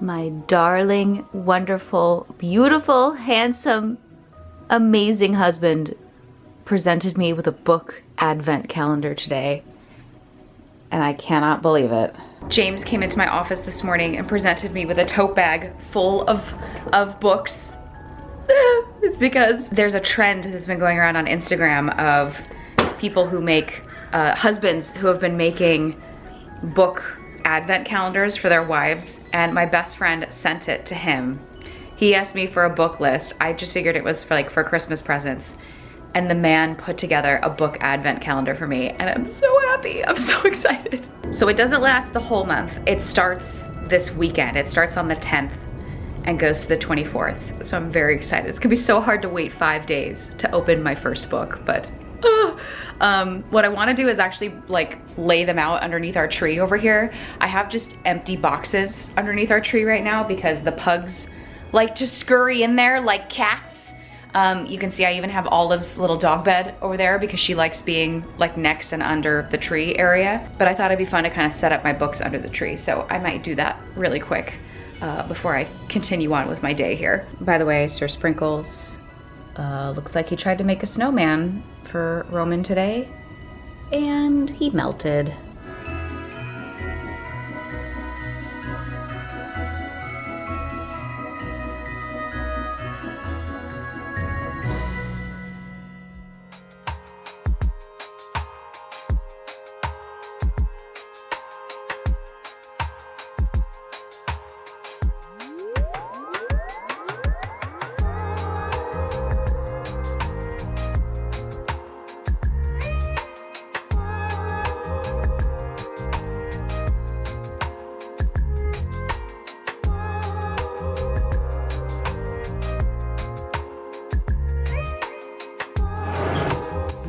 my darling, wonderful, beautiful, handsome, amazing husband presented me with a book advent calendar today, and I cannot believe it. James came into my office this morning and presented me with a tote bag full of books. It's because there's a trend that's been going around on Instagram of people who make, husbands who have been making book advent calendars for their wives, and my best friend sent it to him. He asked me for a book list. I just figured it was for Christmas presents. And the man put together a book advent calendar for me, and I'm so happy. I'm so excited. So it doesn't last the whole month. It starts this weekend. It starts on the 10th and goes to the 24th. So I'm very excited. It's gonna be so hard to wait 5 days to open my first book, but what I want to do is actually like lay them out underneath our tree over here. I have just empty boxes underneath our tree right now because the pugs like to scurry in there like cats. You can see I even have Olive's little dog bed over there because she likes being like next and under the tree area. But I thought it'd be fun to kind of set up my books under the tree, so I might do that really quick before I continue on with my day here. By the way, Sir Sprinkles looks like he tried to make a snowman for Roman today, and he melted.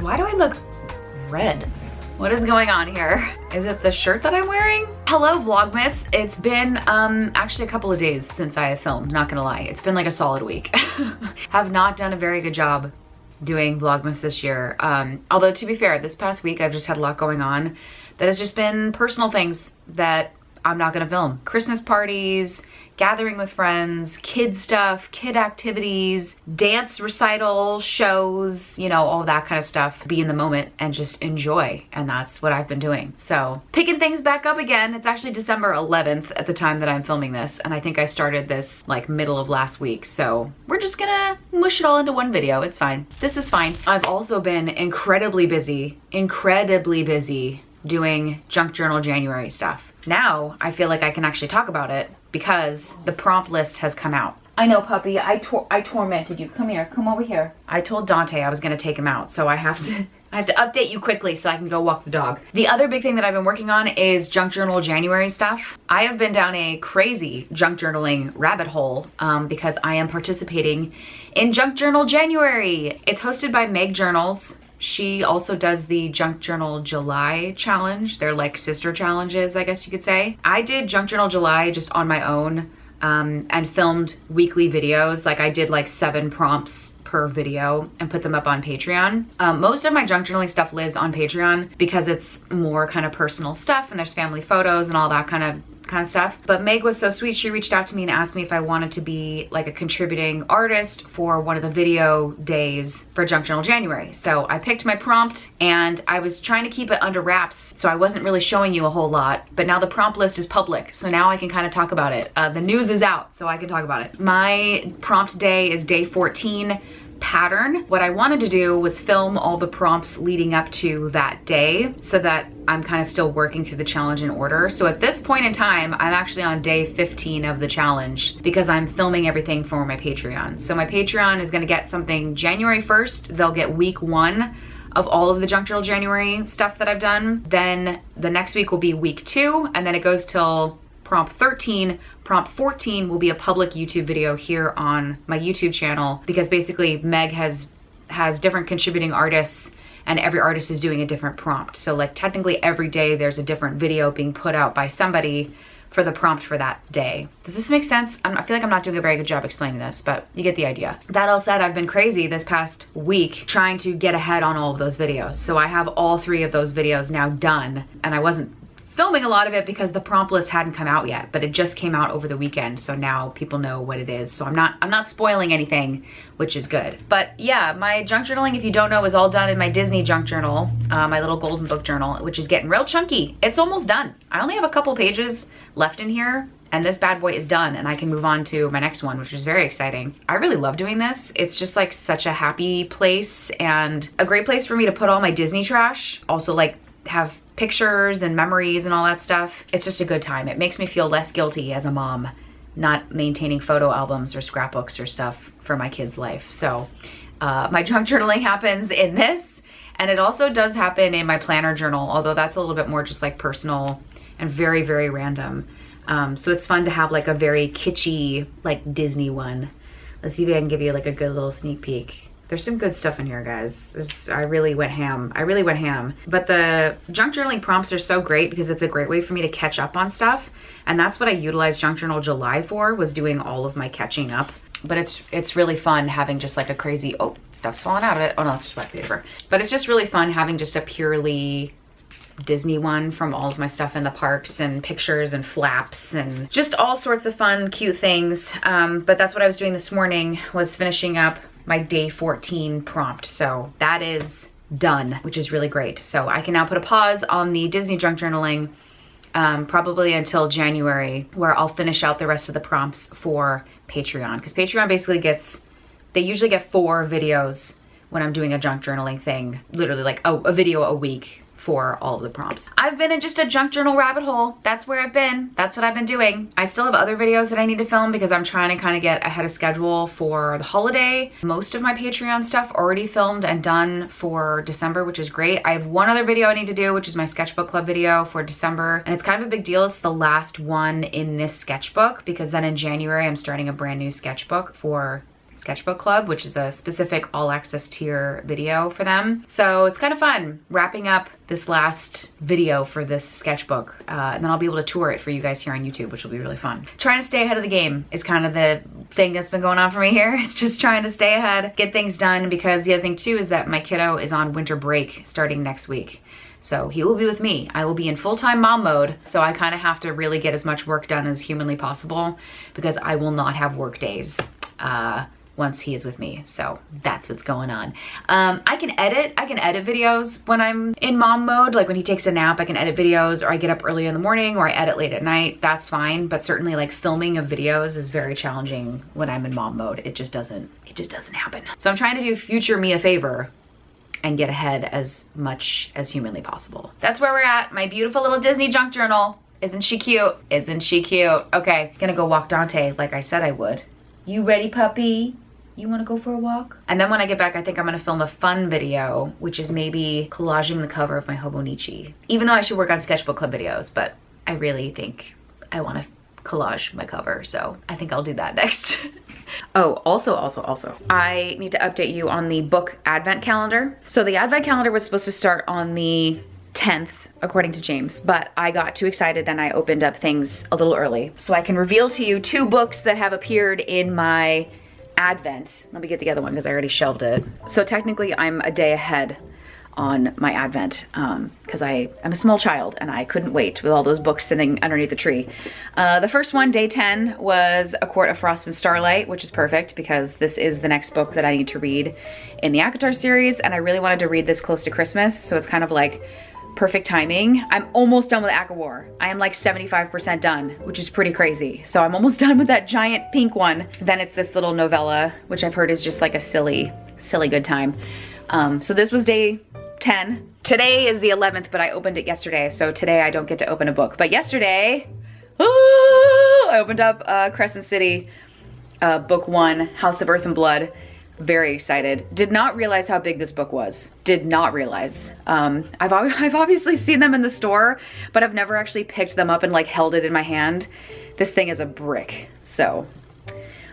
Why do I look red? What is going on here? Is it the shirt that I'm wearing? Hello Vlogmas. It's been actually a couple of days since I have filmed, not gonna lie. It's been like a solid week. Have not done a very good job doing Vlogmas this year. Although to be fair, this past week I've just had a lot going on that has just been personal things that I'm not gonna film. Christmas parties, gathering with friends, kid stuff, kid activities, dance recital, shows, you know, all that kind of stuff. Be in the moment and just enjoy, and that's what I've been doing. So picking things back up again. It's actually December 11th at the time that I'm filming this, and I think I started this like middle of last week. So we're just gonna mush it all into one video. It's fine. This is fine. I've also been incredibly busy doing junk journal January stuff. Now I feel like I can actually talk about it because the prompt list has come out. I know, puppy, I tormented you. Come here, come over here. I told Dante I was gonna take him out, so I have to update you quickly so I can go walk the dog. The other big thing that I've been working on is junk journal January stuff. I have been down a crazy junk journaling rabbit hole because I am participating in Junk Journal January. It's hosted by Meg Journals. She also does the Junk Journal July challenge. They're like sister challenges, I guess you could say. I did Junk Journal July just on my own and filmed weekly videos. Like I did like 7 prompts per video and put them up on Patreon. Most of my junk journaling stuff lives on Patreon because it's more kind of personal stuff and there's family photos and all that kind of stuff. But Meg was so sweet. She reached out to me and asked me if I wanted to be like a contributing artist for one of the video days for Junk Journal January. So I picked my prompt and I was trying to keep it under wraps, so I wasn't really showing you a whole lot, but now the prompt list is public, so now I can kind of talk about it. The news is out, so I can talk about it. My prompt day is day 14. Pattern. What I wanted to do was film all the prompts leading up to that day so that I'm kind of still working through the challenge in order. So at this point in time, I'm actually on day 15 of the challenge because I'm filming everything for my Patreon. So my Patreon is gonna get something January 1st. They'll get week 1 of all of the Junk Journal January stuff that I've done. Then the next week will be week 2, and then it goes till prompt 13. Prompt 14 will be a public YouTube video here on my YouTube channel because basically Meg has different contributing artists and every artist is doing a different prompt. So like technically every day there's a different video being put out by somebody for the prompt for that day. Does this make sense? I feel like I'm not doing a very good job explaining this, but you get the idea. That all said, I've been crazy this past week trying to get ahead on all of those videos. So I have all 3 of those videos now done, and I wasn't filming a lot of it because the prompt list hadn't come out yet, but it just came out over the weekend. So now people know what it is. So I'm not spoiling anything, which is good. But yeah, my junk journaling, if you don't know, is all done in my Disney junk journal, my little golden book journal, which is getting real chunky. It's almost done. I only have a couple pages left in here, and this bad boy is done, and I can move on to my next one, which is very exciting. I really love doing this. It's just like such a happy place and a great place for me to put all my Disney trash. Also like have pictures and memories and all that stuff. It's just a good time. It makes me feel less guilty as a mom, not maintaining photo albums or scrapbooks or stuff for my kid's life. So my junk journaling happens in this, and it also does happen in my planner journal, although that's a little bit more just like personal and very, very random. So it's fun to have like a very kitschy, like Disney one. Let's see if I can give you like a good little sneak peek. There's some good stuff in here, guys. I really went ham. I really went ham. But the junk journaling prompts are so great because it's a great way for me to catch up on stuff. And that's what I utilized Junk Journal July for, was doing all of my catching up. But it's really fun having just like a crazy, oh, stuff's falling out of it. Oh no, that's just wet paper. But it's just really fun having just a purely Disney one from all of my stuff in the parks and pictures and flaps and just all sorts of fun, cute things. But that's what I was doing this morning, was finishing up my day 14 prompt. So that is done, which is really great. So I can now put a pause on the Disney junk journaling probably until January, where I'll finish out the rest of the prompts for Patreon. Because Patreon basically they usually get 4 videos when I'm doing a junk journaling thing, literally like a video a week for all of the prompts. I've been in just a junk journal rabbit hole. That's where I've been. That's what I've been doing. I still have other videos that I need to film because I'm trying to kind of get ahead of schedule for the holiday. Most of my Patreon stuff already filmed and done for December, which is great. I have one other video I need to do, which is my sketchbook club video for December. And it's kind of a big deal. It's the last one in this sketchbook, because then in January, I'm starting a brand new sketchbook for Sketchbook Club, which is a specific all access tier video for them. So it's kind of fun wrapping up this last video for this sketchbook. And then I'll be able to tour it for you guys here on YouTube, which will be really fun. Trying to stay ahead of the game is kind of the thing that's been going on for me here. It's just trying to stay ahead, get things done, because the other thing too is that my kiddo is on winter break starting next week. So he will be with me. I will be in full-time mom mode. So I kind of have to really get as much work done as humanly possible, because I will not have work days once he is with me. So that's what's going on. I can edit videos when I'm in mom mode. Like when he takes a nap, I can edit videos, or I get up early in the morning, or I edit late at night. That's fine. But certainly like filming of videos is very challenging when I'm in mom mode. It just doesn't happen. So I'm trying to do future me a favor and get ahead as much as humanly possible. That's where we're at. My beautiful little Disney junk journal. Isn't she cute? Isn't she cute? Okay, gonna go walk Dante like I said I would. You ready, puppy? You wanna go for a walk? And then when I get back, I think I'm gonna film a fun video, which is maybe collaging the cover of my Hobonichi. Even though I should work on sketchbook club videos, but I really think I wanna collage my cover, so I think I'll do that next. Oh, also, I need to update you on the book advent calendar. So the advent calendar was supposed to start on the 10th, according to James, but I got too excited and I opened up things a little early. So I can reveal to you 2 books that have appeared in my advent. Let me get the other one because I already shelved it. So technically I'm a day ahead on my advent because I'm a small child and I couldn't wait with all those books sitting underneath the tree. The first one, day 10, was A Court of Frost and Starlight, which is perfect because this is the next book that I need to read in the ACOTAR series, and I really wanted to read this close to Christmas, so it's kind of like perfect timing. I'm almost done with ACOWAR. I am like 75% done, which is pretty crazy. So I'm almost done with that giant pink one. Then it's this little novella, which I've heard is just like a silly good time. So this was day 10. Today is the 11th, but I opened it yesterday, so today I don't get to open a book. But yesterday, I opened up Crescent City, book 1, House of Earth and Blood. Very excited. Did not realize how big this book was. Did not realize. I've obviously seen them in the store, but I've never actually picked them up and like held it in my hand. This thing is a brick, so.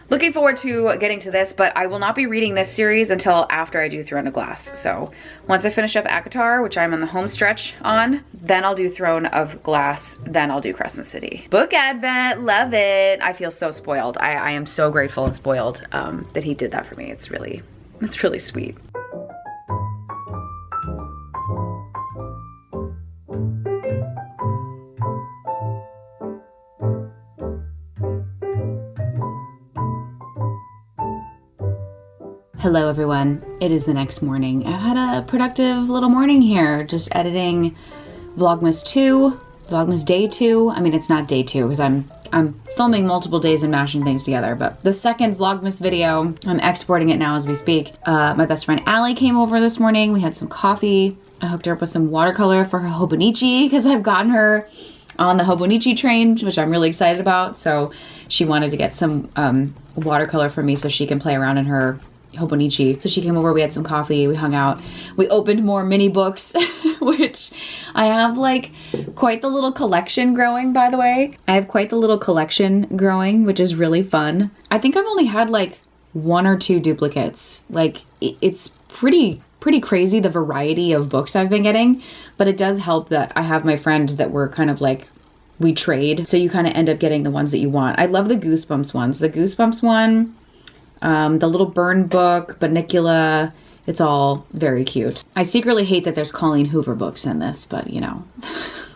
Looking forward to getting to this, but I will not be reading this series until after I do Throne of Glass. So once I finish up ACOTAR, which I'm on the home stretch on, then I'll do Throne of Glass, then I'll do Crescent City. Book Advent, love it. I feel so spoiled. I am so grateful and spoiled that he did that for me. It's really sweet. Hello everyone, it is the next morning. I've had a productive little morning here, just editing Vlogmas 2, Vlogmas day 2. I mean, it's not day 2 because I'm filming multiple days and mashing things together, but the second Vlogmas video, I'm exporting it now as we speak. My best friend Allie came over this morning. We had some coffee. I hooked her up with some watercolor for her Hobonichi because I've gotten her on the Hobonichi train, which I'm really excited about. So she wanted to get some watercolor for me so she can play around in her Hobonichi. So she came over, we had some coffee, we hung out. We opened more mini books, which I have like quite the little collection growing, by the way. I have quite the little collection growing, which is really fun. I think I've only had like 1 or 2 duplicates. Like it's pretty crazy the variety of books I've been getting, but it does help that I have my friends that were kind of like, we trade. So you kind of end up getting the ones that you want. I love the Goosebumps ones. The Goosebumps one, the little Burn book, Banicula, it's all very cute. I secretly hate that there's Colleen Hoover books in this, but you know,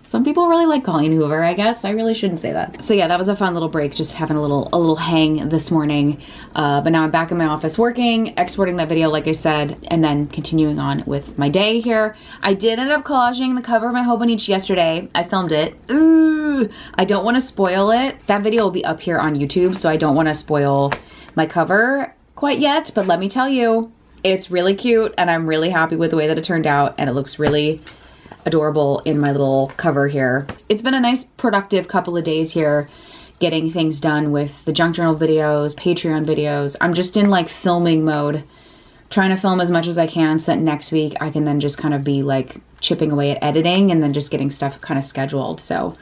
some people really like Colleen Hoover, I guess. I really shouldn't say that. So yeah, that was a fun little break, just having a little hang this morning. But now I'm back in my office working, exporting that video like I said, and then continuing on with my day here. I did end up collaging the cover of my Hobonichi yesterday. I filmed it. Ooh, I don't want to spoil it. That video will be up here on YouTube, so I don't want to spoil my cover quite yet, but let me tell you, it's really cute and I'm really happy with the way that it turned out, and it looks really adorable in my little cover here. It's been a nice productive couple of days here getting things done with the junk journal videos, Patreon videos. I'm just in like filming mode, trying to film as much as I can so that next week I can then just kind of be like chipping away at editing and then just getting stuff kind of scheduled. So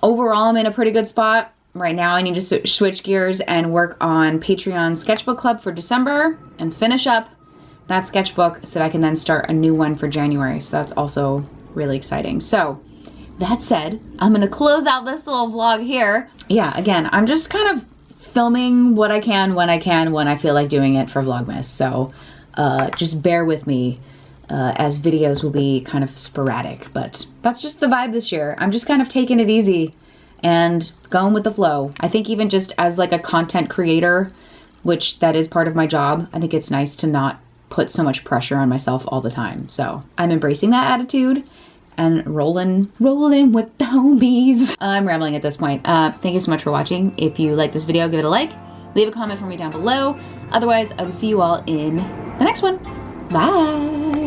overall, I'm in a pretty good spot. Right now I need to switch gears and work on Patreon Sketchbook Club for December and finish up that sketchbook so that I can then start a new one for January. So that's also really exciting. So that said, I'm gonna close out this little vlog here. Yeah, again, I'm just kind of filming what I can, when I feel like doing it for Vlogmas. So just bear with me as videos will be kind of sporadic, but that's just the vibe this year. I'm just kind of taking it easy and going with the flow. I think even just as like a content creator, which that is part of my job, I think it's nice to not put so much pressure on myself all the time. So I'm embracing that attitude and rolling with the homies. I'm rambling at this point. Thank you so much for watching. If you like this video, give it a like, leave a comment for me down below. Otherwise, I will see you all in the next one. Bye.